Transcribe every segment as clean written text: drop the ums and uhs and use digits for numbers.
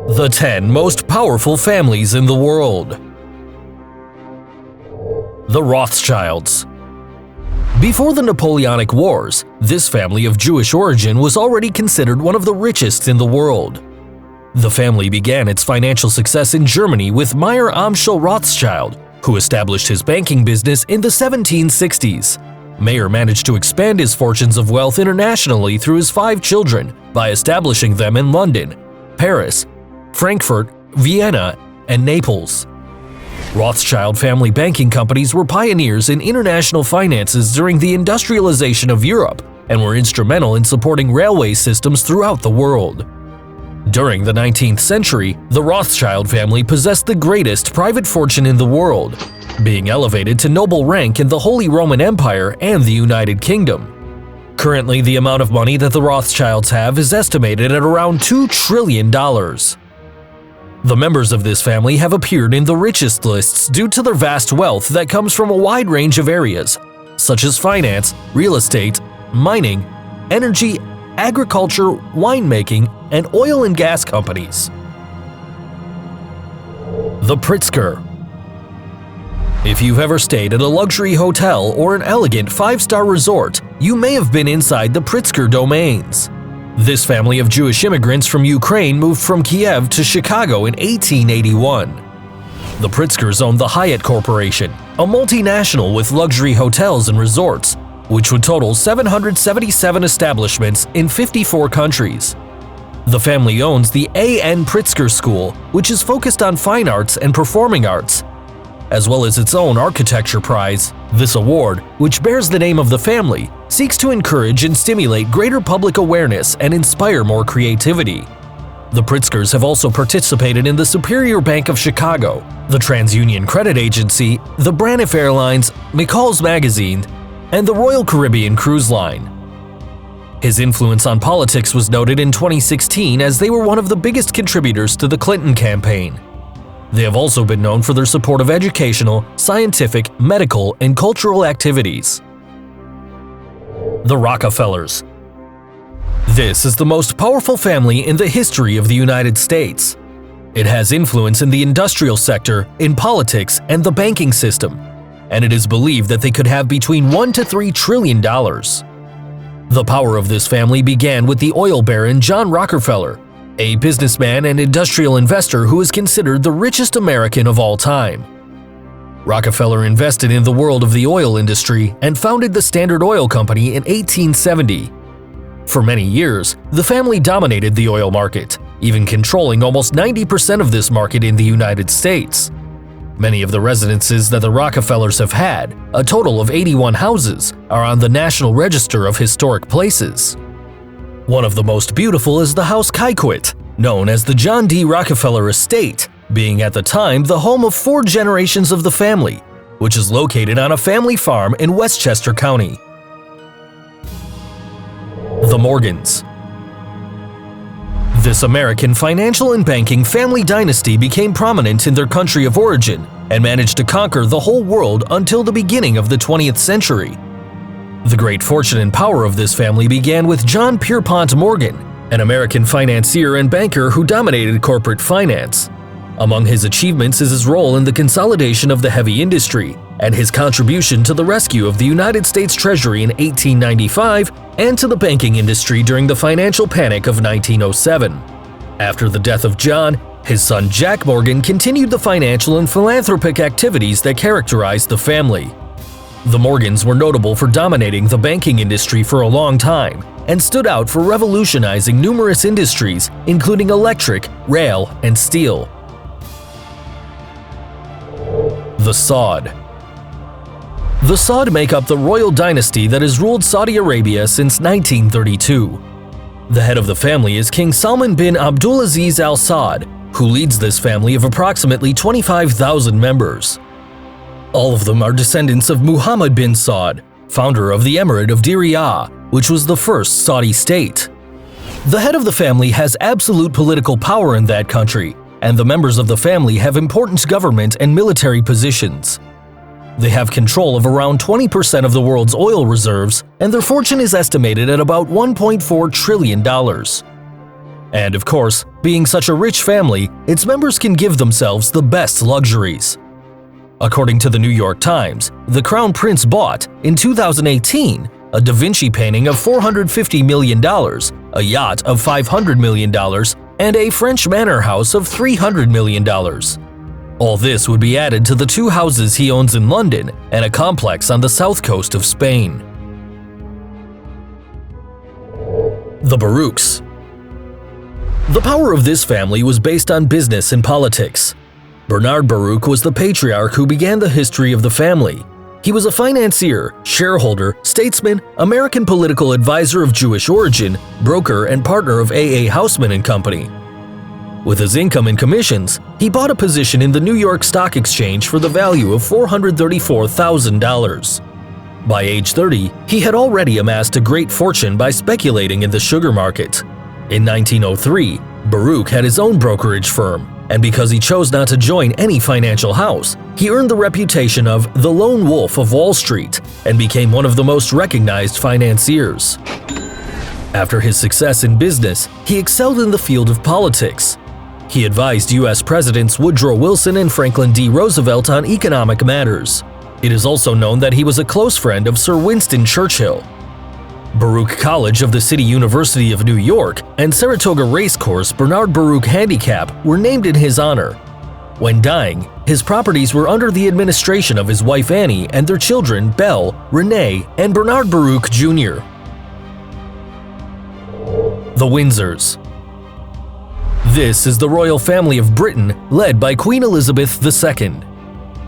The 10 most powerful families in the world. The Rothschilds. Before the Napoleonic Wars, this family of Jewish origin was already considered one of the richest in the world. The family began its financial success in Germany with Meyer Amschel Rothschild, who established his banking business in the 1760s. Meyer managed to expand his fortunes of wealth internationally through his 5 children by establishing them in London, Paris, Frankfurt, Vienna, and Naples. Rothschild family banking companies were pioneers in international finances during the industrialization of Europe and were instrumental in supporting railway systems throughout the world. During the 19th century, the Rothschild family possessed the greatest private fortune in the world, being elevated to noble rank in the Holy Roman Empire and the United Kingdom. Currently, the amount of money that the Rothschilds have is estimated at around $2 trillion. The members of this family have appeared in the richest lists due to their vast wealth that comes from a wide range of areas, such as finance, real estate, mining, energy, agriculture, winemaking, and oil and gas companies. The Pritzker. If you've ever stayed at a luxury hotel or an elegant 5-star resort, you may have been inside the Pritzker domains. This family of Jewish immigrants from Ukraine moved from Kiev to Chicago in 1881. The Pritzkers owned the Hyatt Corporation, a multinational with luxury hotels and resorts, which would total 777 establishments in 54 countries. The family owns the A.N. Pritzker School, which is focused on fine arts and performing arts, as well as its own architecture prize. This award, which bears the name of the family, seeks to encourage and stimulate greater public awareness and inspire more creativity. The Pritzkers have also participated in the Superior Bank of Chicago, the TransUnion Credit Agency, the Braniff Airlines, McCall's Magazine, and the Royal Caribbean Cruise Line. His influence on politics was noted in 2016 as they were one of the biggest contributors to the Clinton campaign. They have also been known for their support of educational, scientific, medical, and cultural activities. The Rockefellers. This is the most powerful family in the history of the United States. It has influence in the industrial sector, in politics, and the banking system, and it is believed that they could have between $1 to $3 trillion. The power of this family began with the oil baron John Rockefeller, a businessman and industrial investor who is considered the richest American of all time. Rockefeller invested in the world of the oil industry and founded the Standard Oil Company in 1870. For many years, the family dominated the oil market, even controlling almost 90% of this market in the United States. Many of the residences that the Rockefellers have had, a total of 81 houses, are on the National Register of Historic Places. One of the most beautiful is the House Kaiquet, known as the John D. Rockefeller Estate, being at the time the home of 4 generations of the family, which is located on a family farm in Westchester County. The Morgans. This American financial and banking family dynasty became prominent in their country of origin and managed to conquer the whole world until the beginning of the 20th century. The great fortune and power of this family began with John Pierpont Morgan, an American financier and banker who dominated corporate finance. Among his achievements is his role in the consolidation of the heavy industry and his contribution to the rescue of the United States Treasury in 1895 and to the banking industry during the financial panic of 1907. After the death of John, his son Jack Morgan continued the financial and philanthropic activities that characterized the family. The Morgans were notable for dominating the banking industry for a long time and stood out for revolutionizing numerous industries, including electric, rail, and steel. The Saud. The Saud make up the royal dynasty that has ruled Saudi Arabia since 1932. The head of the family is King Salman bin Abdulaziz Al Saud, who leads this family of approximately 25,000 members. All of them are descendants of Muhammad bin Saud, founder of the Emirate of Diriyah, which was the first Saudi state. The head of the family has absolute political power in that country, and the members of the family have important government and military positions. They have control of around 20% of the world's oil reserves, and their fortune is estimated at about $1.4 trillion. And of course, being such a rich family, its members can give themselves the best luxuries. According to the New York Times, the Crown Prince bought, in 2018, a Da Vinci painting of $450 million, a yacht of $500 million, and a French manor house of $300 million. All this would be added to the 2 houses he owns in London and a complex on the south coast of Spain. The BARUCHs. The power of this family was based on business and politics. Bernard Baruch was the patriarch who began the history of the family. He was a financier, shareholder, statesman, American political advisor of Jewish origin, broker, and partner of A.A. Houseman & Company. With his income and commissions, he bought a position in the New York Stock Exchange for the value of $434,000. By age 30, he had already amassed a great fortune by speculating in the sugar market. In 1903, Baruch had his own brokerage firm, and because he chose not to join any financial house, he earned the reputation of the Lone Wolf of Wall Street and became one of the most recognized financiers. After his success in business, he excelled in the field of politics. He advised U.S. Presidents Woodrow Wilson and Franklin D. Roosevelt on economic matters. It is also known that he was a close friend of Sir Winston Churchill. Baruch College of the City University of New York and Saratoga Racecourse Bernard Baruch Handicap were named in his honor. When dying, his properties were under the administration of his wife Annie and their children Belle, Renee, and Bernard Baruch Jr. The Windsors. This is the royal family of Britain led by Queen Elizabeth II.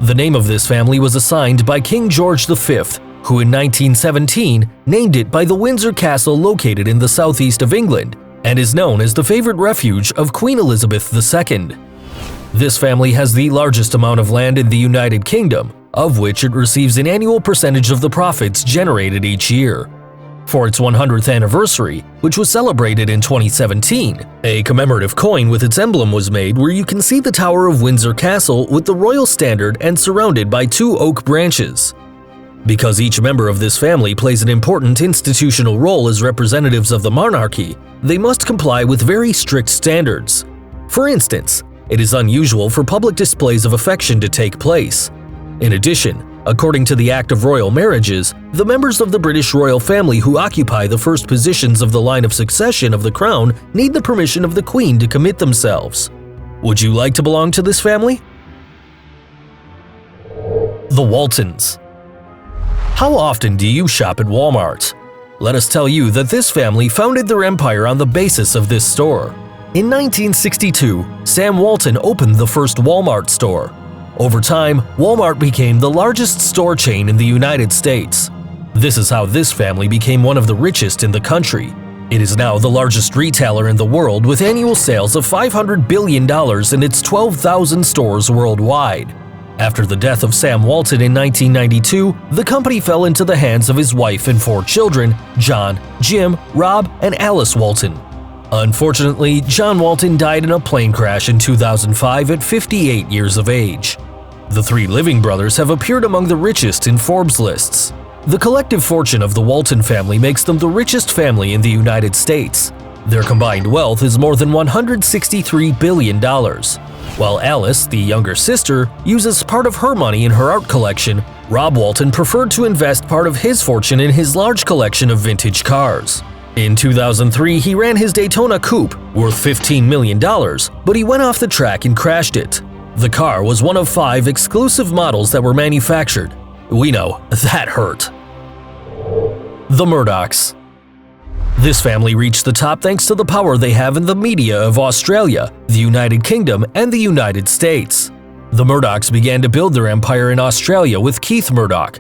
The name of this family was assigned by King George V, who in 1917 named it by the Windsor Castle located in the southeast of England and is known as the favorite refuge of Queen Elizabeth II. This family has the largest amount of land in the United Kingdom, of which it receives an annual percentage of the profits generated each year. For its 100th anniversary, which was celebrated in 2017, a commemorative coin with its emblem was made where you can see the Tower of Windsor Castle with the royal standard and surrounded by 2 oak branches. Because each member of this family plays an important institutional role as representatives of the monarchy, they must comply with very strict standards. For instance, it is unusual for public displays of affection to take place. In addition, according to the Act of Royal Marriages, the members of the British royal family who occupy the first positions of the line of succession of the crown need the permission of the Queen to commit themselves. Would you like to belong to this family? The Waltons. How often do you shop at Walmart? Let us tell you that this family founded their empire on the basis of this store. In 1962, Sam Walton opened the first Walmart store. Over time, Walmart became the largest store chain in the United States. This is how this family became one of the richest in the country. It is now the largest retailer in the world with annual sales of $500 billion in its 12,000 stores worldwide. After the death of Sam Walton in 1992, the company fell into the hands of his wife and 4 children, John, Jim, Rob, and Alice Walton. Unfortunately, John Walton died in a plane crash in 2005 at 58 years of age. The 3 living brothers have appeared among the richest in Forbes lists. The collective fortune of the Walton family makes them the richest family in the United States. Their combined wealth is more than $163 billion. While Alice, the younger sister, uses part of her money in her art collection, Rob Walton preferred to invest part of his fortune in his large collection of vintage cars. In 2003, he ran his Daytona Coupe, worth $15 million, but he went off the track and crashed it. The car was one of 5 exclusive models that were manufactured. We know, that hurt. The Murdochs. This family reached the top thanks to the power they have in the media of Australia, the United Kingdom, and the United States. The Murdochs began to build their empire in Australia with Keith Murdoch,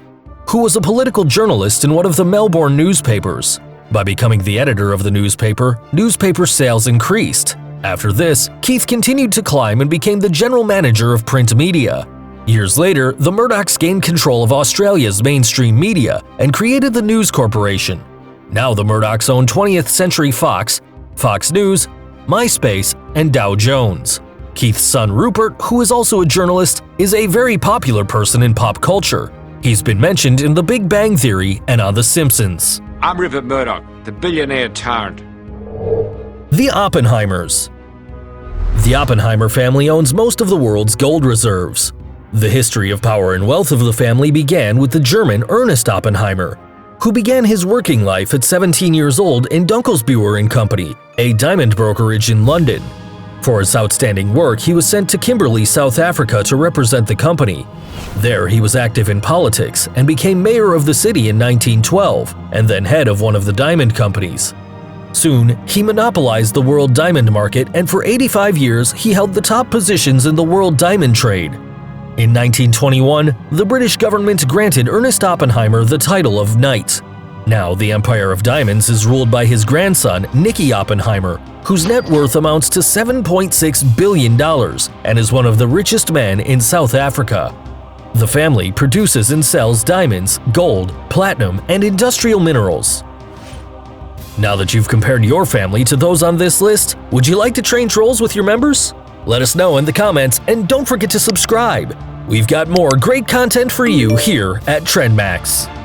who was a political journalist in one of the Melbourne newspapers. By becoming the editor of the newspaper sales increased. After this, Keith continued to climb and became the general manager of print media. Years later, the Murdochs gained control of Australia's mainstream media and created the News Corporation. Now the Murdochs own 20th Century Fox, Fox News, MySpace, and Dow Jones. Keith's son Rupert, who is also a journalist, is a very popular person in pop culture. He's been mentioned in The Big Bang Theory and on The Simpsons. I'm Rupert Murdoch, the billionaire tyrant. The Oppenheimers. The Oppenheimer family owns most of the world's gold reserves. The history of power and wealth of the family began with the German Ernest Oppenheimer, who began his working life at 17 years old in Dunkelsbuer & Company, a diamond brokerage in London. For his outstanding work, he was sent to Kimberley, South Africa to represent the company. There, he was active in politics and became mayor of the city in 1912, and then head of one of the diamond companies. Soon, he monopolized the world diamond market, and for 85 years, he held the top positions in the world diamond trade. In 1921, the British government granted Ernest Oppenheimer the title of Knight. Now, the Empire of Diamonds is ruled by his grandson, Nicky Oppenheimer, whose net worth amounts to $7.6 billion and is one of the richest men in South Africa. The family produces and sells diamonds, gold, platinum, and industrial minerals. Now that you've compared your family to those on this list, would you like to train trolls with your members? Let us know in the comments, and don't forget to subscribe. We've got more great content for you here at TrendMax.